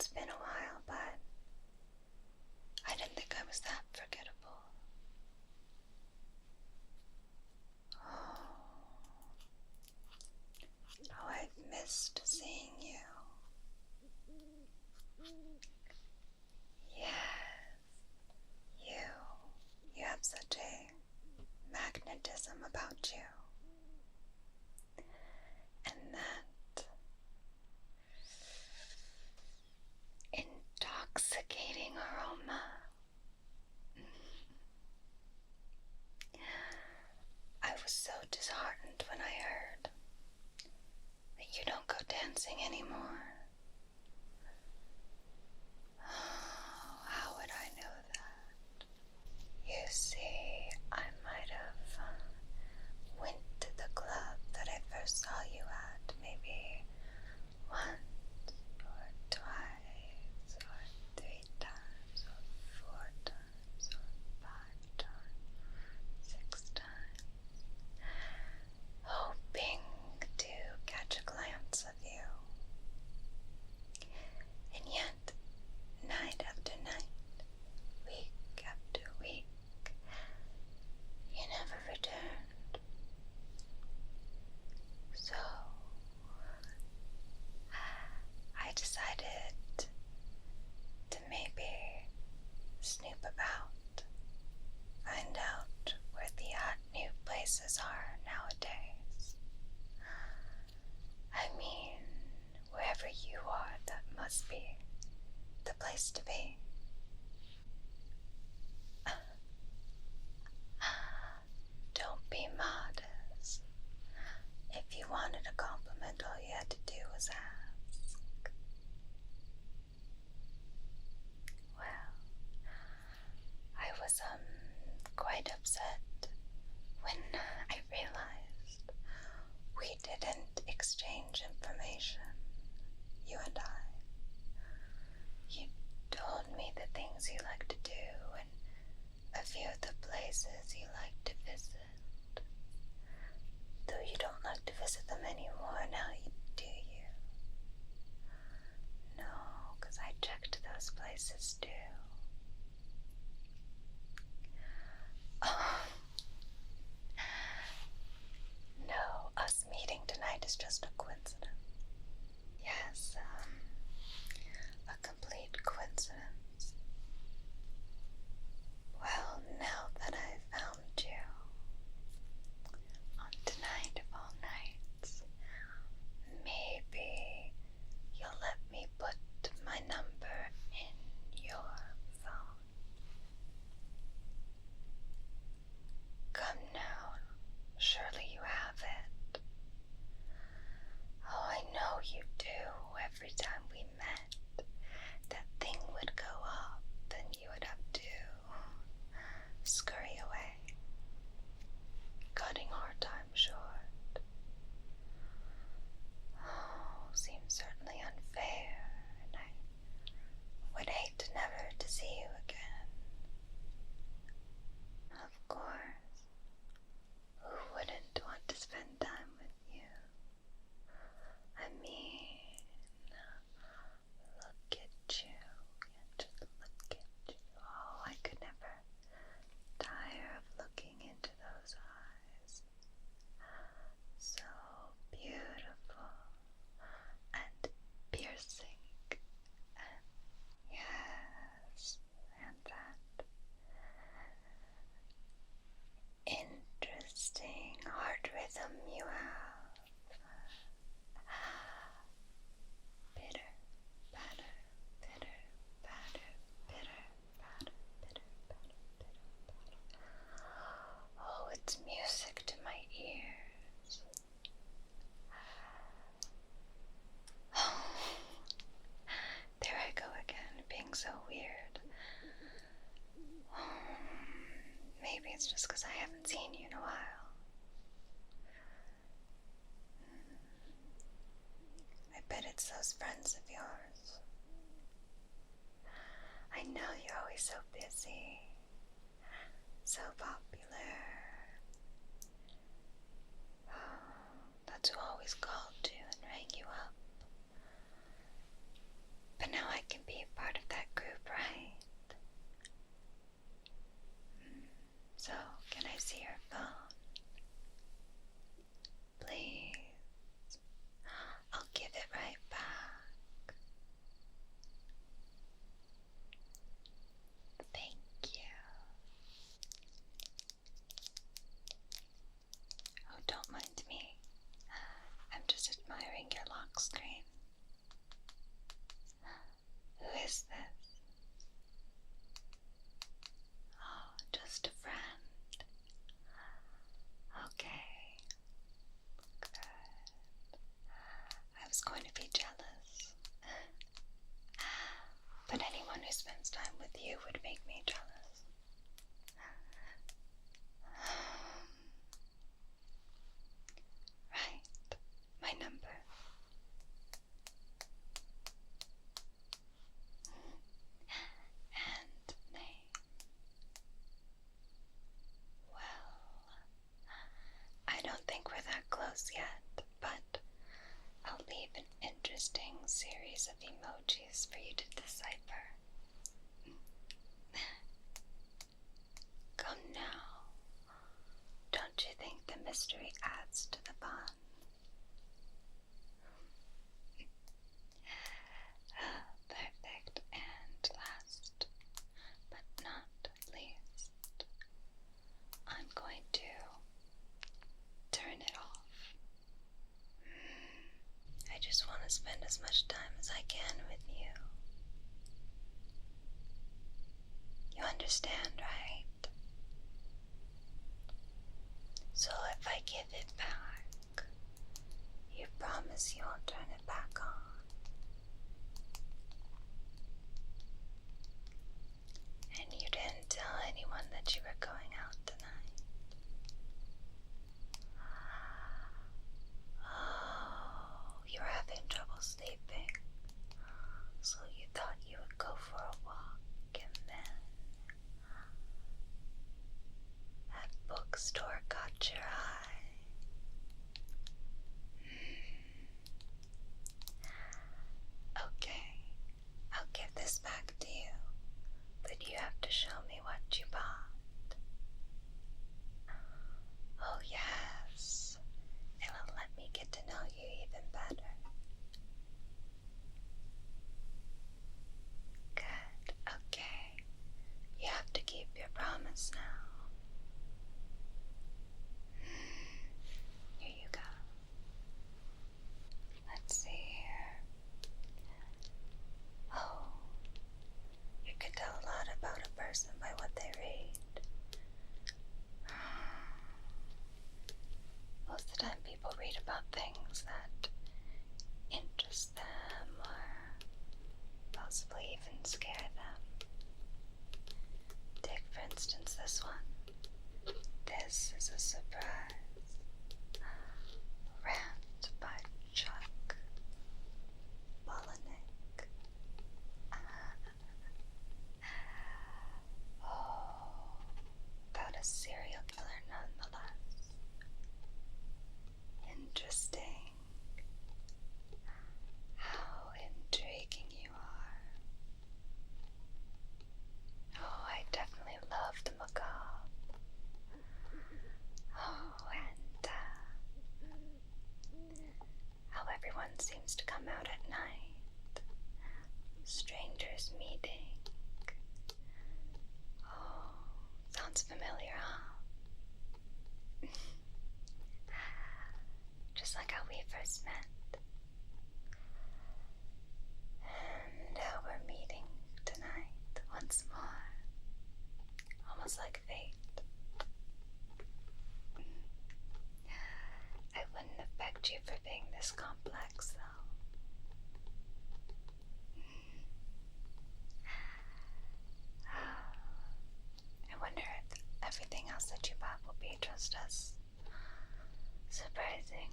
it's been a while, but I didn't think I was that forgettable. Oh, I've missed seeing you. Yes, you have such a magnetism about you. And that intoxicating aroma. I was so disheartened when I heard that you don't go dancing anymore. Oh, how would I know that? You see, I might have went to the club that I first saw you at maybe once or twice or 3 times or 4 times or 5 times, 6 times, hoping to catch a glance of you. And yet, night after night, week after week, you never returned. So, I decided to maybe snoop about, find out where the hot new places are nowadays. I mean, wherever you are, that must be the place to be. Don't be modest. If you wanted a compliment, all you had to do was ask. Well, I was quite upset when I realized we didn't exchange information, you and I. You told me the things you like to do and a few of the places you like to visit. Though you don't like to visit them anymore now, do you? No, 'cause I checked those places too. Oh. No, us meeting tonight is just a coincidence. Yes, a complete coincidence. Well, now that I've found you, on tonight of all nights, maybe you'll let me put my number in your phone. Come now, surely you have it. Oh, I know you do. Every time we met, that thing would go up, and you would have to scurry away, cutting our time short. Oh, seems certainly unfair, and I would hate never to see you again. Of course, who wouldn't want to spend time with you? I mean, look at you. Just look at you. Oh, I could never tire of looking into those eyes. So beautiful and piercing. And yes, and that interesting heart rhythm you have. Bitter, batter, bitter, batter, bitter, batter, bitter, batter, bitter, batter. Oh, it's music to my ears. Oh, there I go again, being so weird. Maybe it's just because I haven't seen you in a while. I bet it's those friends of yours. I know you're always so busy, so popular. That's who always called you and rang you up. But now I can you have to show me what you bought? Oh, yes. It'll let me get to know you even better. Good. Okay. You have to keep your promise now. Here you go. Let's see here. Oh, you can tell a lot about a person by what they read. Most of the time people read about things that interest them or possibly even scare them. Take, for instance, this one. This is a surprise. Rant by Chuck Palahniuk. Oh, about a serial killer nonetheless. Interesting. How intriguing you are. Oh, I definitely love the macabre. Oh, and how everyone seems to come out at night. Strangers meeting. Oh, sounds familiar, huh? Just like how we first met. And how we're meeting tonight once more. Almost like fate. I wouldn't have begged you for being this complex, though. I wonder if everything else that you bought will be just as surprising.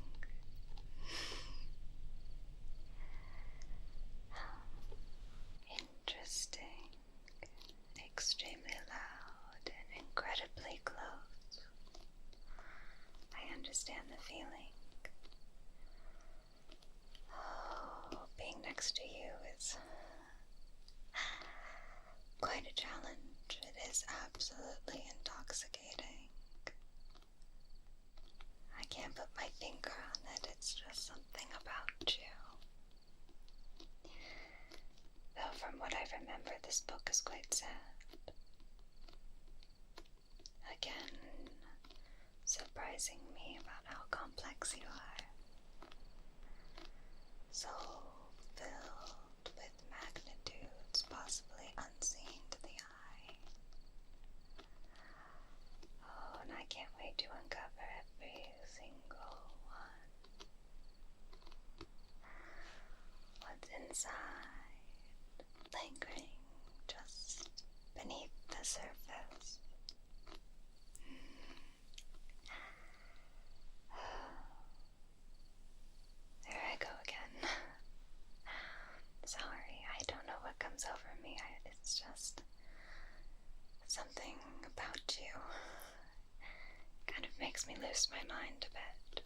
Interesting. Extremely loud and incredibly close. I understand the feeling. Oh, being next to you is quite a challenge. It is absolutely intoxicating. I can't put my finger on it. It's just something about you. Though from what I remember, this book is quite sad. Again, surprising me about how complex you are. So filled with magnitudes possibly unseen to the eye. Oh, and I can't wait to uncover every single one. What's inside, lingering just beneath the surface. There I go again. Sorry, I don't know what comes over me. It's just something about you. Kind of makes me lose my mind a bit.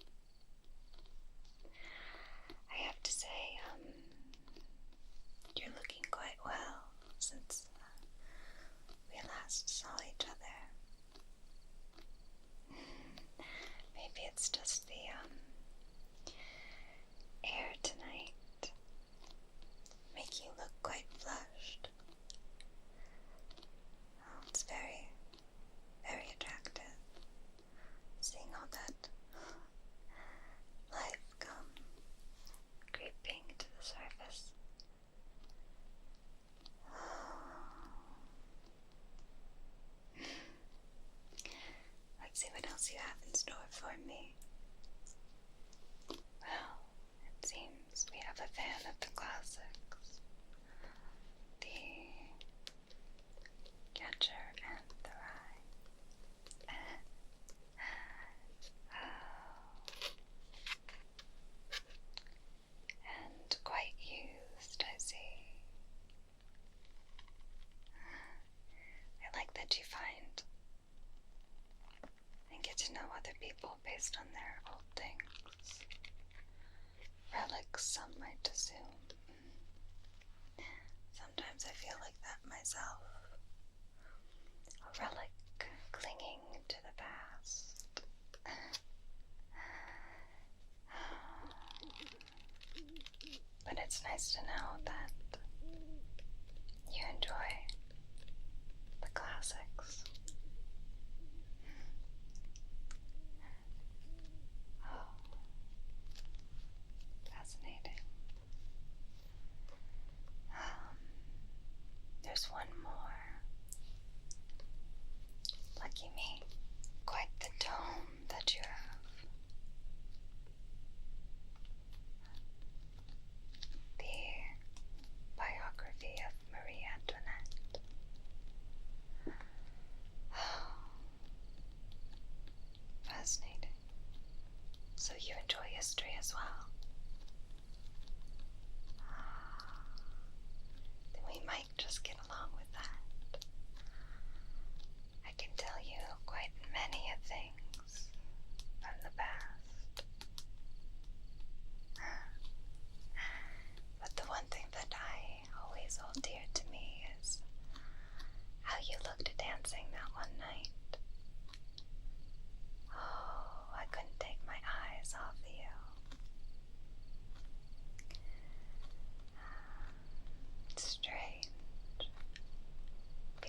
I have to say, you're looking quite well since we last saw each other. Maybe it's just the air tonight make you look quite flushed. Oh, it's very, very attractive seeing all that life come creeping to the surface. Let's see what else you have in store for me. Well, it seems we have a fan of the classics. The Catcher and the Rye. And quite used, I see. I like that you find and get to know other people based on their old things. Relics, some might assume. Sometimes I feel like that myself.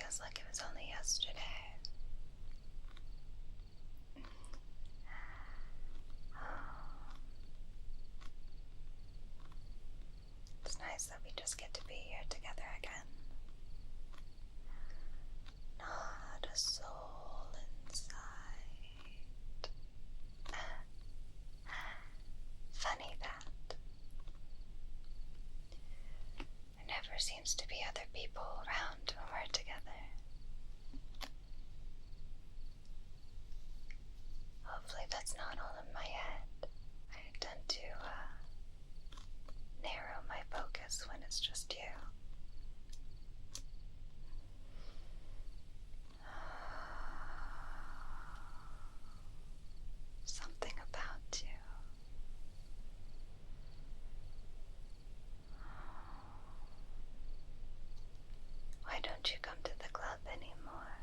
feels like it was only yesterday. It's nice that we just get to be here together again. Not a soul inside. Funny that. There never seems to be other people around when we're together. Hopefully that's not all in my head. I tend to narrow my focus when it's just you. Something about you. Why don't you come to the club anymore?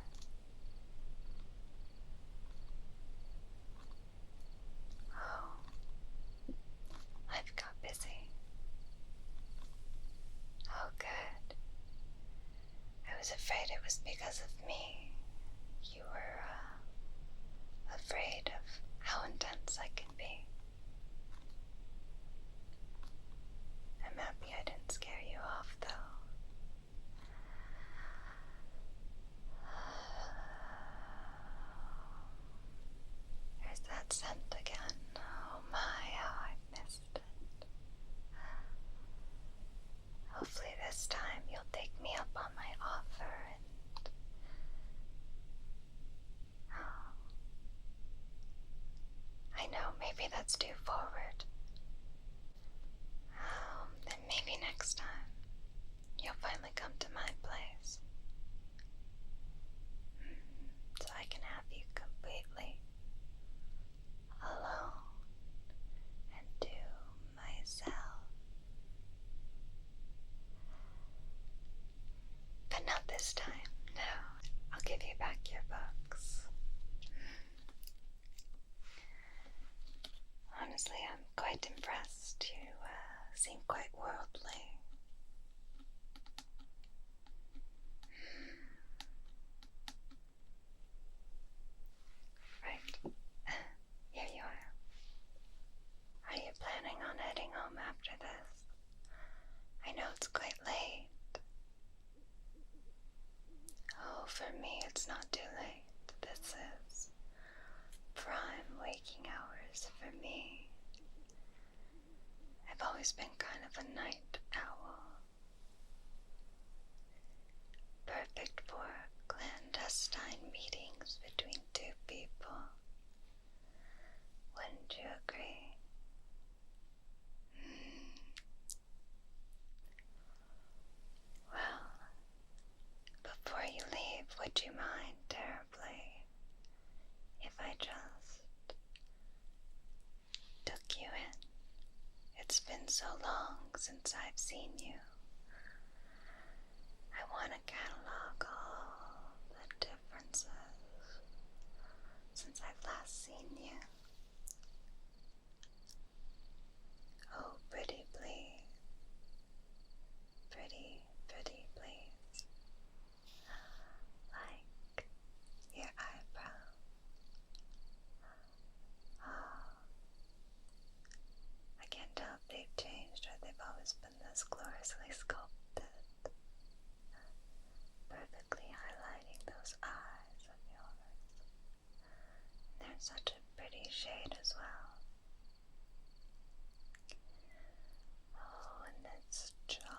Oh, I've got busy. Oh, good. I was afraid it was because of me. You were, afraid of how intense I can be. I'm happy I didn't scare you off, though. There's that scent again. Oh my, how I've missed it. Hopefully this time you'll take me up on my offer and... Oh. I know, maybe that's too forward. Then maybe next time you'll finally come to my place. So I can have you completely alone and to myself. But not this time, no. I'll give you back your books. Honestly, I'm quite impressed. You seem quite worldly. Right. Here you are. Are you planning on heading home after this? I know it's quite late. Oh, for me, it's not too late. This is prime waking hours for me. I've always been kind of a night owl. Perfect for clandestine meetings between two people. Wouldn't you agree? Well, before you leave, would you mind terribly if I just took you in? It's been so long since I've seen you. I want to catalog all the differences since I've last seen you. Oh, pretty please. Pretty, pretty please. Like your eyebrow. Oh, I can't tell if they've changed or they've always been this gloriously sculpted. Perfectly highlighting those eyes of yours. They're such a pretty shade as well. Oh, and this jawline.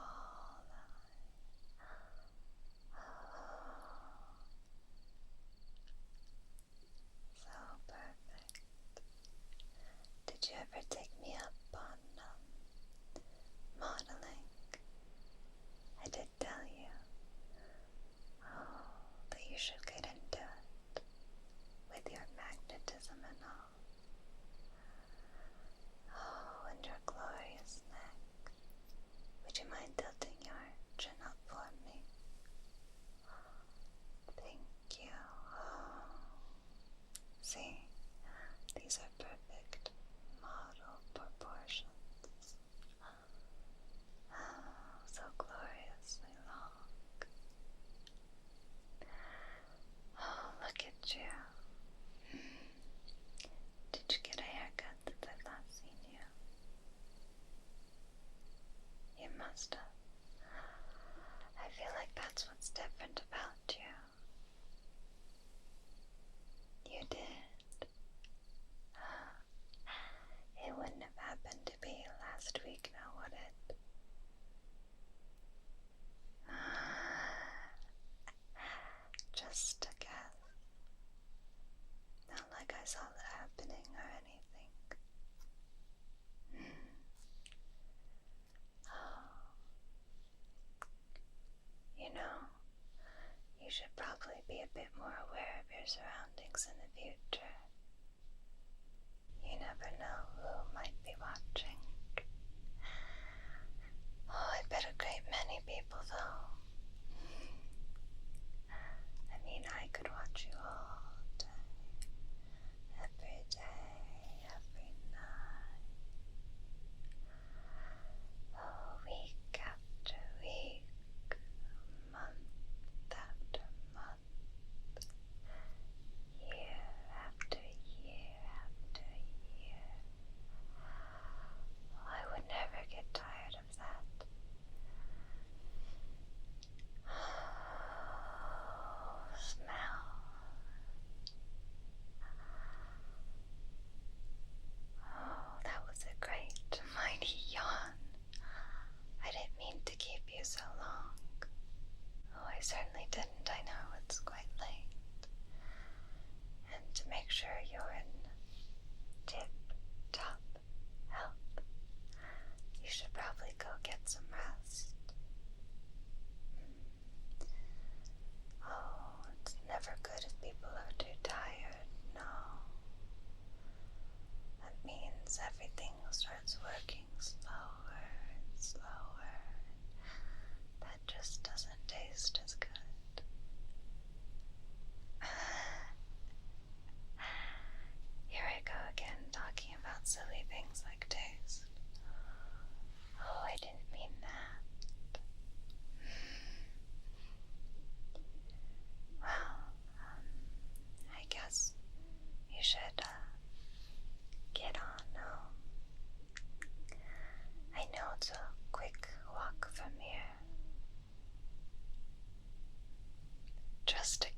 Oh, so perfect. Did you ever take me up on modeling? I did tell you. Oh, that you should get into it with your magnetism and all. be a bit more aware of your surroundings in the future. You never know who might be watching. Oh, I bet a great many people, though. I mean, I could watch you all day, every night. Oh, week after week, month after month, year after year after year. Oh, I would never get tired of that. Oh, smell. Oh, that was a great, mighty yawn. I didn't mean to keep you so long. Oh, I certainly didn't. I know it's quite late. And to make sure you're in tip-top health, you should probably go get some rest. Oh, it's never good if people are too tired. No. That means everything starts working slower and slower. That just doesn't taste as good. Here I go again, talking about silly things like taste. Oh, I didn't mean that. Well, I guess you should get on home. I know it's a quick walk from here. Just a